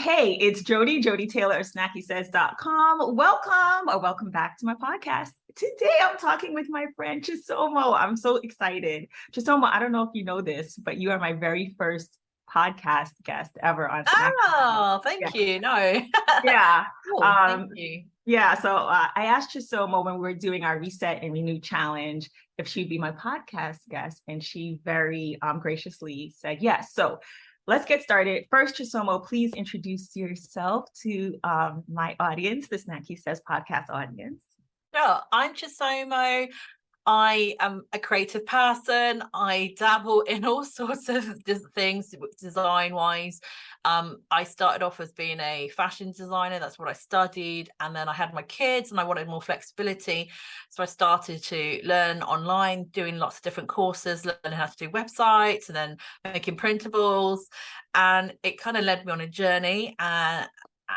Hey, it's Joddie Taylor of SnackySays.com. Welcome back to my podcast. Today I'm talking with my friend Chisomo. I'm so excited. Chisomo, I don't know if you know this, but you are my very first podcast guest ever on Snacky. Oh, Yeah. thank you. No. Yeah. Cool. Thank Um, you. yeah. So I asked Chisomo when we were doing our Reset and Renew challenge if she'd be my podcast guest, and she very graciously said yes. So let's get started. First, Chisomo, please introduce yourself to my audience, the Snacky Says podcast audience. Sure. I'm Chisomo. I am a creative person. I dabble in all sorts of things design wise. I started off as being a fashion designer. That's what I studied. And then I had my kids and I wanted more flexibility. So I started to learn online, doing lots of different courses, learning how to do websites and then making printables. And it kind of led me on a journey.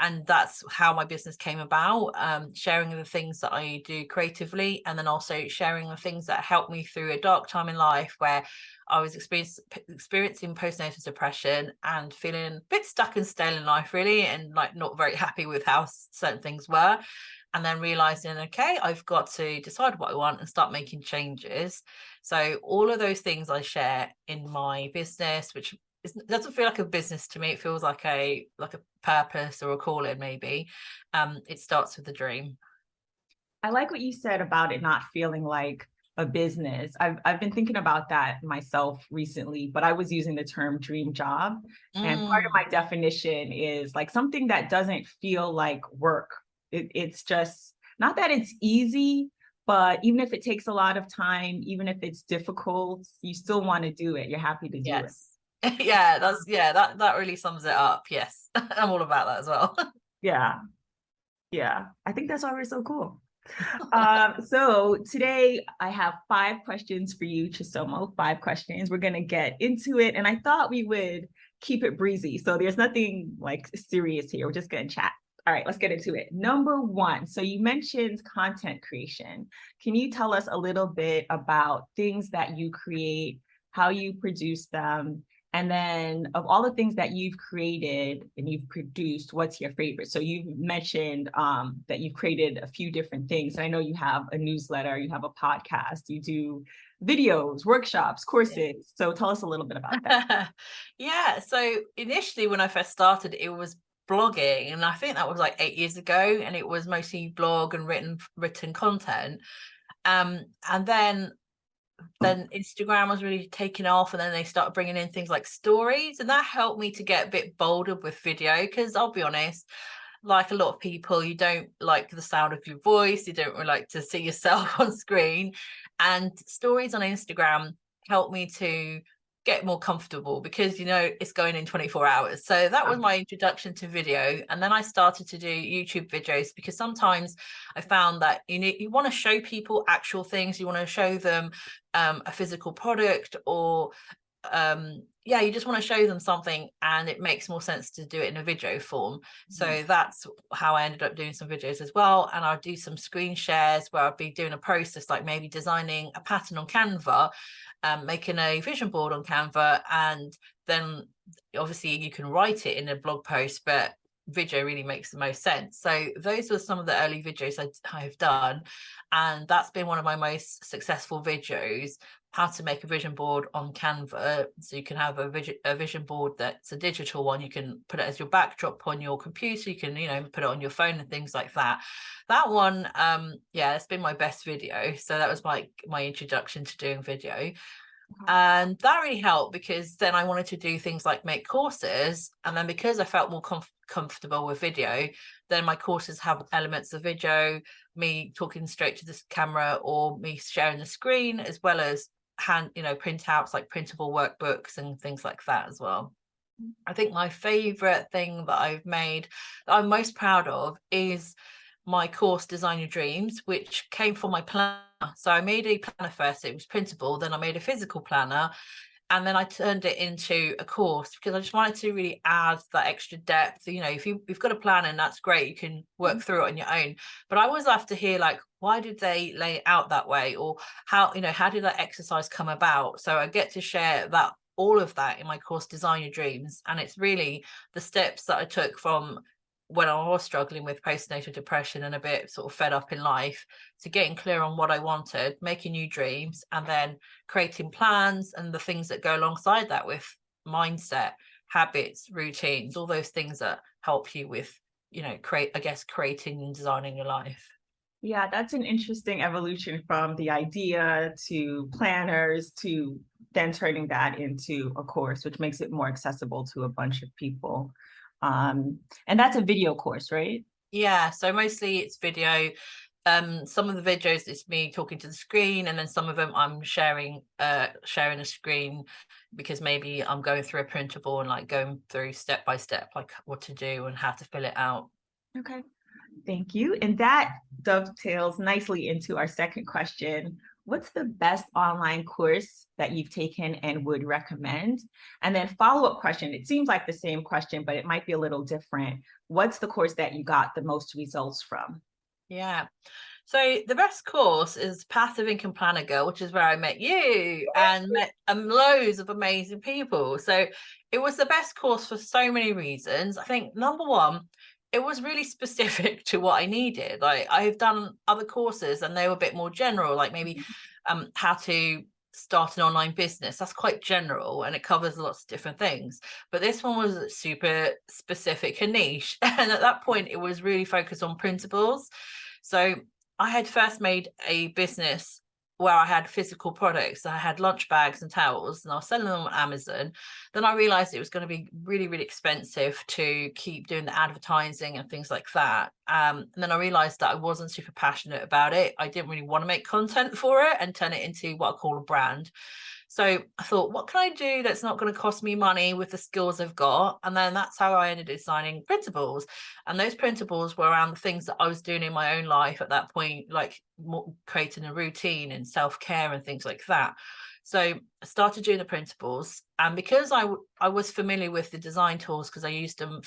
And that's how my business came about, sharing the things that I do creatively, and then also sharing the things that helped me through a dark time in life where I was experiencing postnatal depression and feeling a bit stuck and stale in life, really, and like not very happy with how certain things were. And then realizing, okay, I've got to decide what I want and start making changes. So all of those things I share in my business, which it doesn't feel like a business to me. It feels like a purpose or a calling, maybe. It starts with a dream. I like what you said about it not feeling like a business. I've been thinking about that myself recently, but I was using the term dream job. And part of my definition is like something that doesn't feel like work. It's just not that it's easy, but even if it takes a lot of time, even if it's difficult, you still want to do it. You're happy to do it. Yes. That really sums it up. Yes. I'm all about that as well. Yeah. Yeah. I think that's why we're so cool. So today I have 5 questions for you, Chisomo. 5 questions. We're gonna get into it, and I thought we would keep it breezy. So there's nothing like serious here. We're just gonna chat. All right, let's get into it. Number one. So you mentioned content creation. Can you tell us a little bit about things that you create, how you produce them, and then of all the things that you've created and you've produced, what's your favorite? So you've mentioned that you've created a few different things. I know you have a newsletter, you have a podcast, you do videos, workshops, courses. So tell us a little bit about that. Yeah. So initially when I first started, it was blogging. And I think that was like 8 years ago. And it was mostly blog and written content. And then Instagram was really taking off, and then they started bringing in things like stories, and that helped me to get a bit bolder with video, because I'll be honest, like a lot of people, you don't like the sound of your voice, you don't really like to see yourself on screen, and stories on Instagram helped me to get more comfortable because it's going in 24 hours. So that was my introduction to video, and then I started to do YouTube videos because sometimes I found that you want to show people actual things, you want to show them a physical product, or you just want to show them something, and it makes more sense to do it in a video form. So that's how I ended up doing some videos as well. And I'll do some screen shares where I'll be doing a process, like maybe designing a pattern on Canva, making a vision board on Canva, and then obviously you can write it in a blog post, but video really makes the most sense. So those were some of the early videos I've done, and that's been one of my most successful videos, how to make a vision board on Canva. So you can have a vision board that's a digital one. You can put it as your backdrop on your computer. You can, put it on your phone and things like that. That one, it's been my best video. So that was my introduction to doing video. And that really helped because then I wanted to do things like make courses. And then because I felt more comfortable with video, then my courses have elements of video, me talking straight to this camera or me sharing the screen, as well as printouts like printable workbooks and things like that as well. I think my favorite thing that I've made that I'm most proud of is my course Design Your Dreams, which came from my planner. So I made a planner first, it was printable, then I made a physical planner, and then I turned it into a course because I just wanted to really add that extra depth. If you've got a plan, and that's great, you can work through it on your own, but I always have to hear, like, why did they lay it out that way, or how did that exercise come about? So I get to share that all of that in my course, Design Your Dreams. And it's really the steps that I took from when I was struggling with postnatal depression and a bit sort of fed up in life, to getting clear on what I wanted, making new dreams, and then creating plans and the things that go alongside that with mindset, habits, routines, all those things that help you with, creating and designing your life. Yeah, that's an interesting evolution from the idea to planners to then turning that into a course, which makes it more accessible to a bunch of people. And that's a video course, right? Yeah, so mostly it's video. Some of the videos it's me talking to the screen, and then some of them I'm sharing a screen because maybe I'm going through a printable and like going through step by step, like what to do and how to fill it out. Okay, thank you. And that dovetails nicely into our second question. What's the best online course that you've taken and would recommend? And then follow-up question, it seems like the same question, but it might be a little different. What's the course that you got the most results from? Yeah. So the best course is Passive Income Planner Girl, which is where I met you and met loads of amazing people. So it was the best course for so many reasons. I think number one, it was really specific to what I needed. Like I've done other courses and they were a bit more general, like maybe how to start an online business. That's quite general and it covers lots of different things. But this one was super specific and niche. And at that point, it was really focused on principles. So I had first made a business where I had physical products. I had lunch bags and towels, and I was selling them on Amazon. Then I realized it was going to be really, really expensive to keep doing the advertising and things like that. And then I realized that I wasn't super passionate about it. I didn't really want to make content for it and turn it into what I call a brand. So I thought, what can I do that's not going to cost me money with the skills I've got? And then that's how I ended up designing principles. And those principles were around the things that I was doing in my own life at that point, like creating a routine and self-care and things like that. So I started doing the principles. And because I was familiar with the design tools because I used them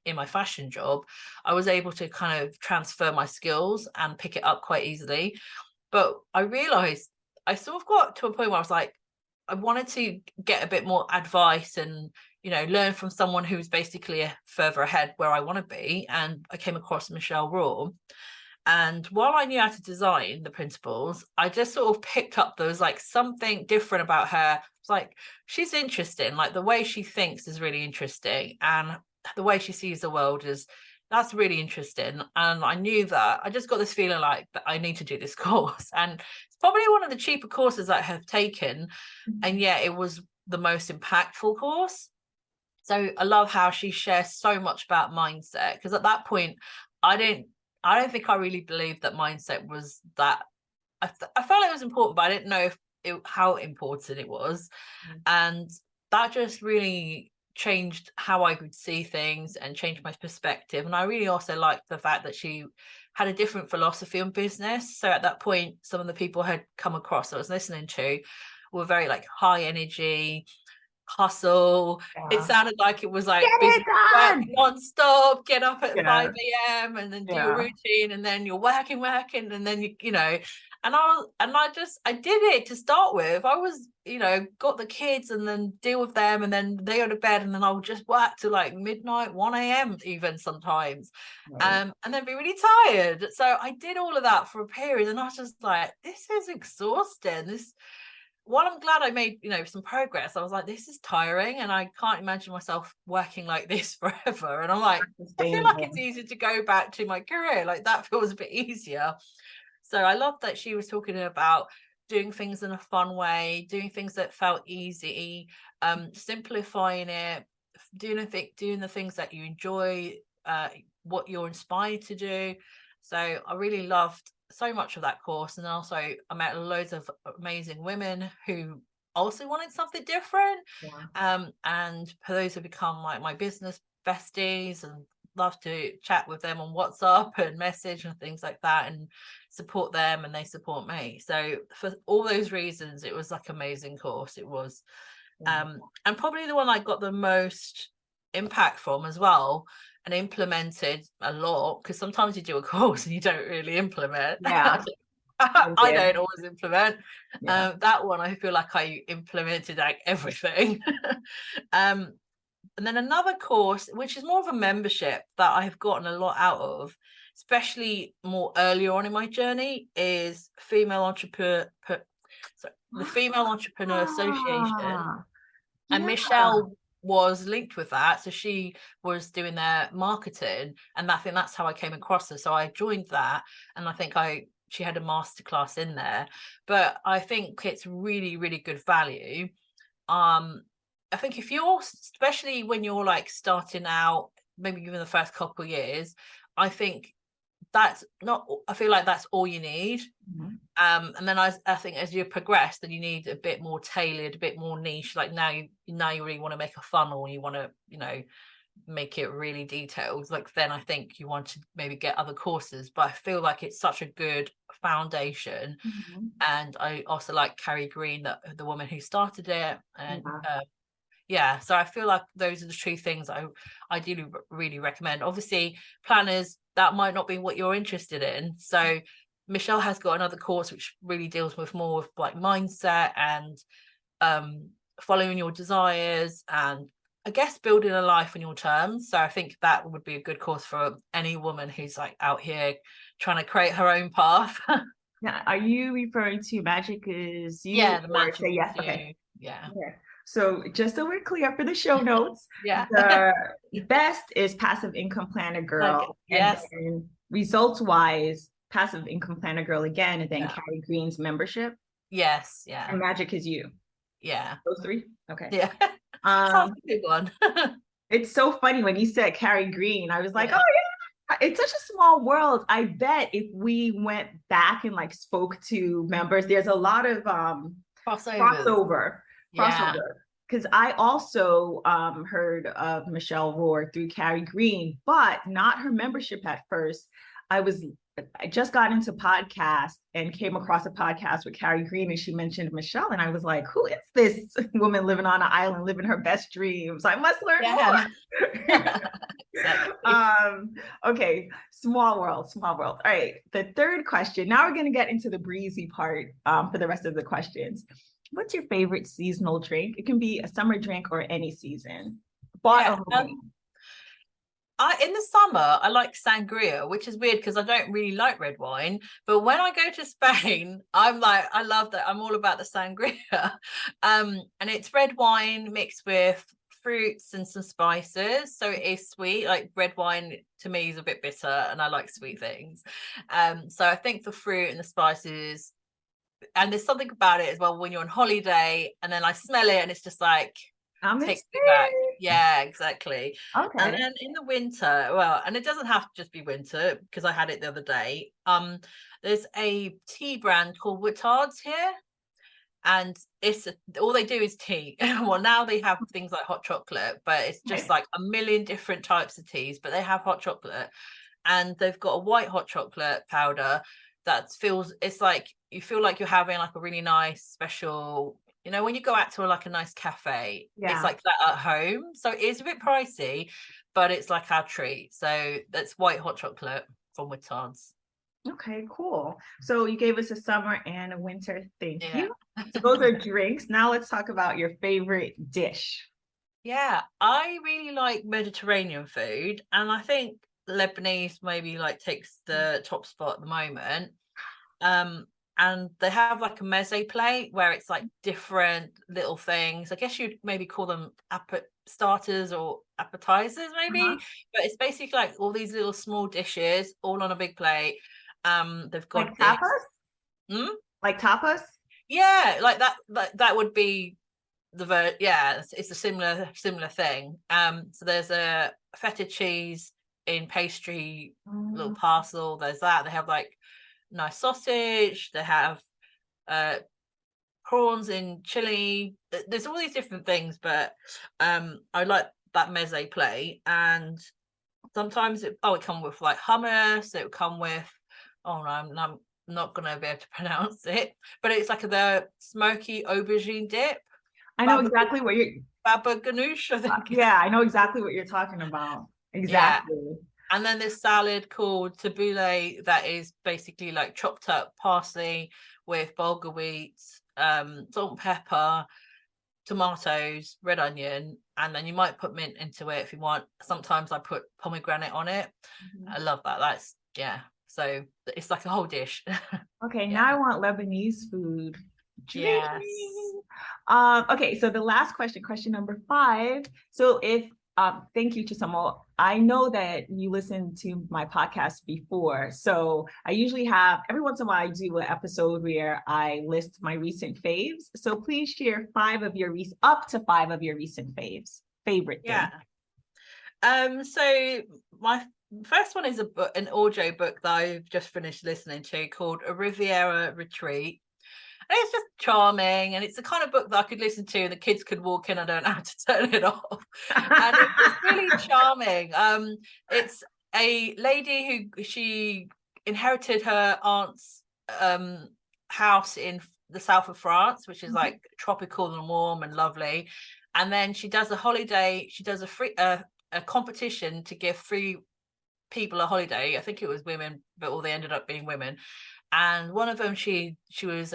in my fashion job, I was able to kind of transfer my skills and pick it up quite easily. But I realized I sort of got to a point where I was like, I wanted to get a bit more advice and, learn from someone who's basically further ahead where I want to be. And I came across Michelle Raw. And while I knew how to design the principles, I just sort of picked up there was like something different about her. It's like, she's interesting. Like the way she thinks is really interesting. And the way she sees the world that's really interesting. And I knew that I just got this feeling like that I need to do this course. And it's probably one of the cheaper courses I have taken. And yet it was the most impactful course. So I love how she shares so much about mindset, because at that point, I don't think I really believed that mindset was that. I felt it was important, but I didn't know how important it was. And that just really changed how I could see things and changed my perspective. And I really also liked the fact that she had a different philosophy on business. So at that point, some of the people I had come across I was listening to were very like high energy, hustle. It Yeah. sounded like it was Get like it business work done. non-stop, get up at Yeah. 5 a.m. and then do your Yeah. routine, and then you're working, and then and I did it to start with. I was, got the kids and then deal with them, and then they go to bed, and then I'll just work to like midnight, 1 a.m. even sometimes. Right. And then be really tired. So I did all of that for a period, and I was just like, this is exhausting. While I'm glad I made, some progress, I was like, this is tiring and I can't imagine myself working like this forever. And I'm like, I feel like it's Sustainable. easy to go back to my career. Like that feels a bit easier. So I love that she was talking about doing things in a fun way, doing things that felt easy, simplifying it, doing the things that you enjoy, what you're inspired to do. So I really loved so much of that course. And also I met loads of amazing women who also wanted something different. Yeah. And for those who become like my business besties, and love to chat with them on WhatsApp and message and things like that, and support them and they support me. So for all those reasons, it was like amazing course. It was and probably the one I got the most impact from as well, and implemented a lot, because sometimes you do a course and you don't really implement. Yeah. I don't always implement. Yeah. That one I feel like I implemented like everything. And then another course, which is more of a membership that I've gotten a lot out of, especially more earlier on in my journey, is the Female Entrepreneur Association. Ah, And yeah. Michelle was linked with that. So she was doing their marketing. And I think that's how I came across her. So I joined that. And I think she had a masterclass in there. But I think it's really, really good value. I think if you're, especially when you're like starting out, maybe even the first couple of years, I think I feel like that's all you need. Mhm. And then I think as you progress, then you need a bit more tailored, a bit more niche. Like now you really want to make a funnel, you want to, make it really detailed. Like then I think you want to maybe get other courses, but I feel like it's such a good foundation. Mhm. And I also like Carrie Green, the woman who started it, and Yeah. so I feel like those are the two things I do really recommend. Obviously, planners, that might not be what you're interested in. So Michelle has got another course which really deals with more of like mindset and following your desires, and I guess building a life on your terms. So I think that would be a good course for any woman who's like out here trying to create her own path. Now, are you referring to Magic is You Yeah, the or magic Say Yes? is Okay. you. Yeah. Okay. So just so we're clear for the show notes, Yeah. the best is Passive Income Planner Like, Girl, and yes. then results wise, Passive Income Planner Girl again, and then Yeah. Carrie Green's membership, Yes. Yeah. and Magic is You. Yeah. Those three. Okay. Yeah. Sounds Um, a good one. it's so funny when you said Carrie Green, I was like, oh Yeah. yeah, it's such a small world. I bet if we went back and like spoke to members, there's a lot of Crossovers. crossover Yeah. crossover because I also heard of Michelle Rohr through Carrie Green, but not her membership at first. I just got into podcasts and came across a podcast with Carrie Green, and she mentioned Michelle, and I was like, who is this woman living on an island, living her best dreams? I must learn Yeah. more. Exactly. Okay, small world, small world. All right, the third question. Now we're going to get into the breezy part for the rest of the questions. What's your favorite seasonal drink? It can be a summer drink or any season, bought Yeah. or homemade. In the summer, I like sangria, which is weird because I don't really like red wine. But when I go to Spain, I'm like, I love that. I'm all about the sangria. And it's red wine mixed with fruits and some spices. So it is sweet. Like red wine to me is a bit bitter, and I like sweet things. So I think the fruit and the spices, and there's something about it as well when you're on holiday, and then I smell it, and it's just like I'm takes me back. intrigued. Yeah, exactly. And Okay. then in the winter, well, and it doesn't have to just be winter because I had it the other day. There's a tea brand called Whittards here, and all they do is tea. Well, now they have things like hot chocolate, but it's just Okay. like a million different types of teas, but they have hot chocolate, and they've got a white hot chocolate powder that feels, it's like you feel like you're having like a really nice special, when you go out to like a nice cafe, it's Yeah. like that at home. So it's a bit pricey, but it's like our treat. So that's white hot chocolate from Whittards. Okay, cool. So you gave us a summer and a winter. Thank Yeah. you. So those are drinks. Now let's talk about your favorite dish. Yeah, I really like Mediterranean food, and I think Lebanese maybe like takes the top spot at the moment. And they have like a meze plate where it's like different little things. I guess you'd maybe call them starters or appetizers, maybe, Uh-huh. but it's basically like all these little small dishes all on a big plate. They've got Like this. tapas? Hmm? Like tapas? Yeah, like that would be yeah, it's a similar thing. So there's a feta cheese in pastry little Mm. parcel. There's that. They have like nice sausage. They have uh prawns in chili. There's all these different things, but I like that meze plate. And sometimes it come with like hummus. It would come with, oh no, I'm not gonna be able to pronounce it, but it's like the smoky aubergine dip. I know Baba exactly what you're Baba Ganoush, I think. yeah, I know exactly what you're talking about. Yeah. Exactly. And then this salad called tabbouleh that is basically like chopped up parsley with bulgur wheat, salt and pepper, tomatoes, red onion, and then you might put mint into it if you want. Sometimes I put pomegranate on it. I love that. That's so it's like a whole dish. Okay, now Yeah. I want Lebanese food. Yes. Okay, so the last question, question number 5. So if thank you, Chisomo. I know that you listened to my podcast before. So I usually have every once in a while I do an episode where I list my recent faves. So please share up to 5 of your recent favorite things. So my first one is an audio book that I've just finished listening to called A Riviera Retreat. And it's just charming, and it's the kind of book that I could listen to and the kids could walk in. I don't have to turn it off. And it's really charming. It's a lady who she inherited her aunt's house in the south of France, which is like tropical and warm and lovely. And then she does a holiday. She does a competition to give 3 people a holiday. I think it was women, but all they ended up being women. And one of them, she was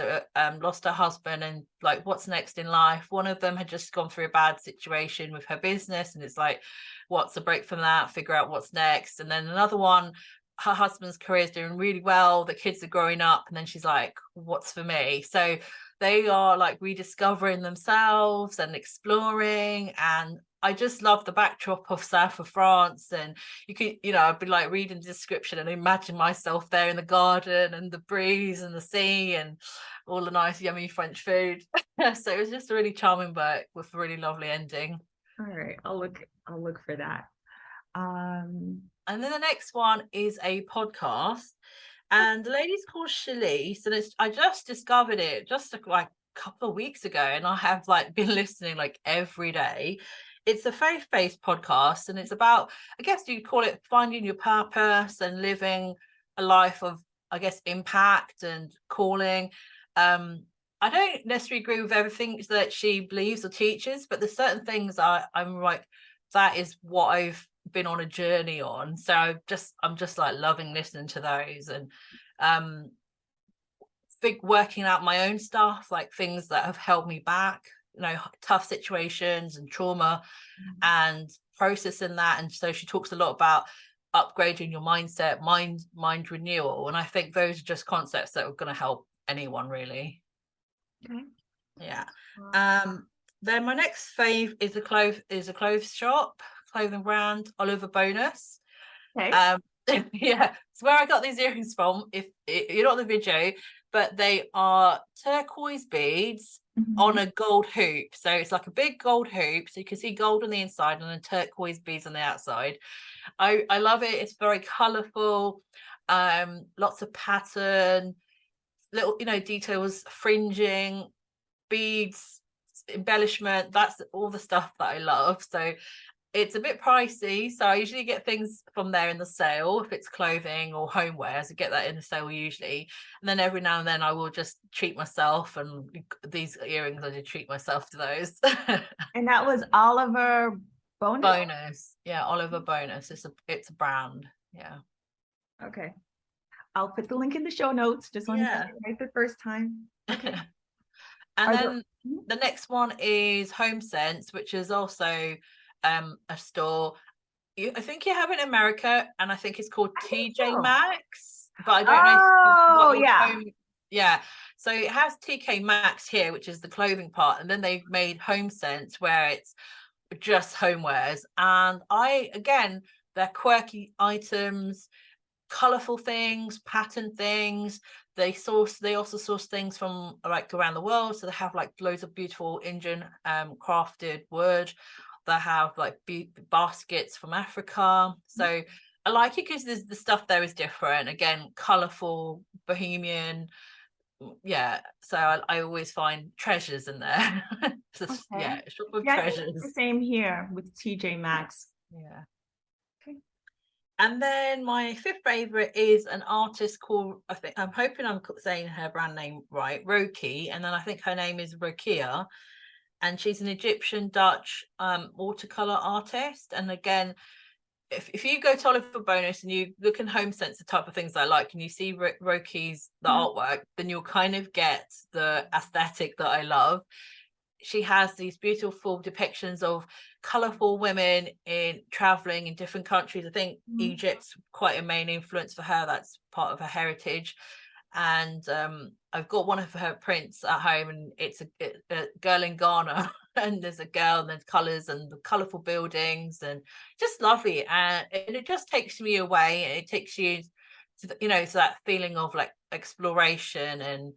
lost her husband, and like, what's next in life? One of them had just gone through a bad situation with her business, and it's like, what's the break from that? Figure out what's next. And then another one, her husband's career is doing really well, the kids are growing up, and then she's like, what's for me? So they are like rediscovering themselves and exploring. And I just love the backdrop of south of France, and you could, I'd be like reading the description and imagine myself there in the garden and the breeze and the sea and all the nice yummy French food. So it was just a really charming book with a really lovely ending. All right, I'll look for that. And then the next one is a podcast, and the lady's called Shalise, and I just discovered it just like a couple of weeks ago, and I have like been listening like every day. It's a faith-based podcast, and it's about, I guess you'd call it, finding your purpose and living a life of, I guess, impact and calling. I don't necessarily agree with everything that she believes or teaches, but there's certain things I'm like, that is what I've been on a journey on. So I'm just like loving listening to those, and working out my own stuff, like things that have held me back, tough situations and trauma, and processing that. And so she talks a lot about upgrading your mindset, mind renewal, and I think those are just concepts that are going to help anyone really. Okay. Yeah. Then my next fave is a clothes shop, clothing brand, Oliver Bonus. Okay. Yeah, it's where I got these earrings from. If you're not in the video, but they are turquoise beads on a gold hoop. So it's like a big gold hoop, so you can see gold on the inside and then turquoise beads on the outside. I love it. It's very colorful, lots of pattern, little details, fringing, beads, embellishment. That's all the stuff that I love. So it's a bit pricey, so I usually get things from there in the sale. If it's clothing or homewares, I get that in the sale usually. And then every now and then I will just treat myself, and these earrings, I just treat myself to those. And that was Oliver Bonus. Yeah, Oliver Bonus. It's a brand. Yeah. Okay. I'll put the link in the show notes. Just want to get it right the first time. Okay. And then the next one is Home Sense, which is also a store. I think you have it in America, and I think it's called TJ Maxx, but I don't know. Oh, yeah. Yeah. So it has TK Maxx here, which is the clothing part, and then they've made Home Sense where it's just homewares. And they're quirky items, colorful things, pattern things. They also source things from like around the world. So they have like loads of beautiful Indian crafted wood. They have like baskets from Africa. So I like it because the stuff there is different. Again, colorful, bohemian. Yeah. So I always find treasures in there. Yeah, shop of treasures. The same here with TJ Maxx. Yeah. And then my 5th favorite is an artist called, I'm hoping I'm saying her brand name right, Roki, and then I think her name is Rokia, and she's an Egyptian Dutch watercolor artist. And again, if you go to Oliver Bonus and you look in Home Sense, the type of things I like, and you see Roki's the artwork, then you'll kind of get the aesthetic that I love. She has these beautiful depictions of colorful women in traveling in different countries. I think Egypt's quite a main influence for her. That's part of her heritage. And I've got one of her prints at home, and it's a girl in Ghana and there's a girl and there's colors and the colorful buildings and just lovely, and it just takes me away, and it takes you to to that feeling of like exploration and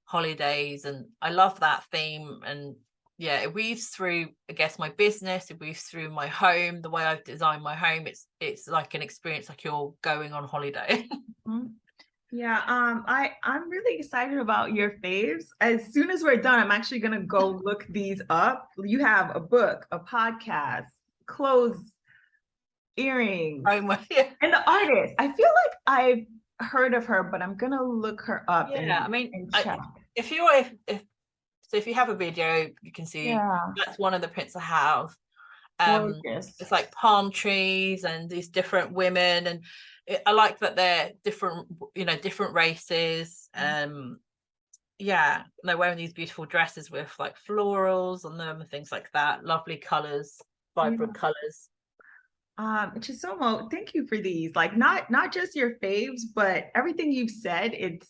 holidays. And I love that theme. And yeah, it weaves through, I guess, my business, it weaves through my home, the way I've designed my home. It's like an experience, like you're going on holiday. Yeah, I'm really excited about your faves. As soon as we're done, I'm actually gonna go look these up. You have a book, a podcast, clothes, earrings, Oh my, yeah. and the artist. I feel like I've heard of her, but I'm gonna look her up. Yeah, I mean, and check. if you have a video, you can see that's one of the prints I have. It's like palm trees and these different women, and I like that they're different, different races. Yeah, and they're wearing these beautiful dresses with like florals on them and things like that. Lovely colors, vibrant colors. Chisomo, thank you for these. Like not just your faves, but everything you've said. It's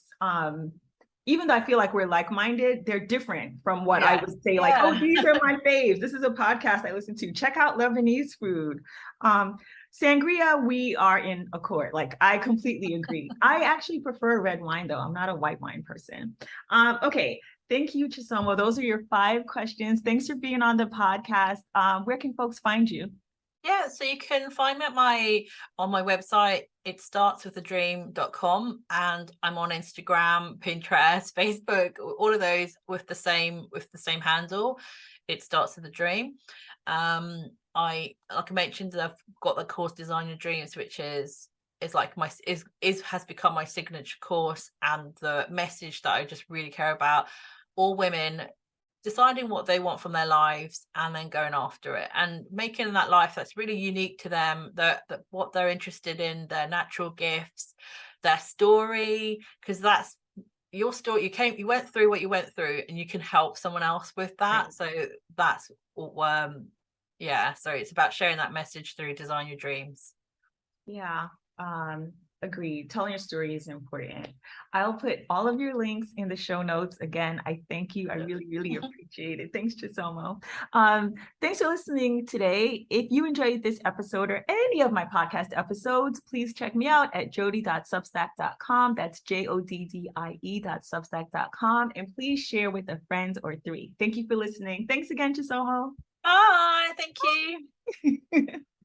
even though I feel like we're like-minded, they're different from what I would say, like, oh, these are my faves. This is a podcast I listen to. Check out Lebanese food. Sangria, we are in accord. Like, I completely agree. I actually prefer red wine, though. I'm not a white wine person. Okay. Thank you, Chisomo. Those are your 5 questions. Thanks for being on the podcast. Where can folks find you? Yeah, so you can find me on my website. It startswithadream.com, and I'm on Instagram, Pinterest, Facebook, all of those with the same handle. It starts with a dream. Like I mentioned, that I've got the course Design Your Dreams, which is like has become my signature course, and the message that I just really care about: all women deciding what they want from their lives and then going after it and making that life that's really unique to them, that what they're interested in, their natural gifts, their story, because that's your story. You went through what you went through, and you can help someone else with that. So that's so it's about sharing that message through Design Your Dreams. Yeah, agreed. Telling your story is important. I'll put all of your links in the show notes. Again, I thank you. I really, really appreciate it. Thanks, Chisomo. Thanks for listening today. If you enjoyed this episode or any of my podcast episodes, please check me out at joddie.substack.com. That's joddie.substack.com. And please share with a friend or 3. Thank you for listening. Thanks again, Chisomo. Bye. Thank you.